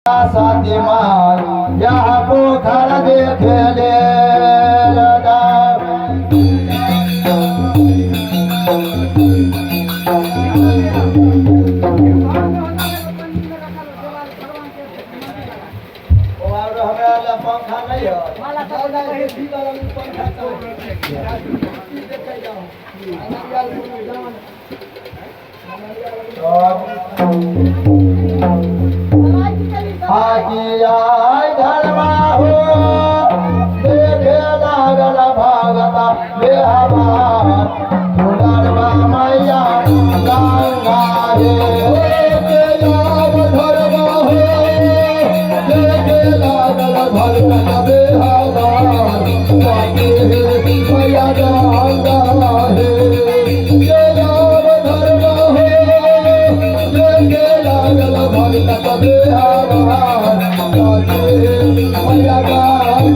साथी माय या पोखर देखले पंखा नहीं है धर्मा हो देखे लागल भगता बेहवा मैया गंगा रे धर्मा हो देखे लागल भगता बेहवा मैया गंगा रे धर्मा हो देखे लागल भगता बेहवा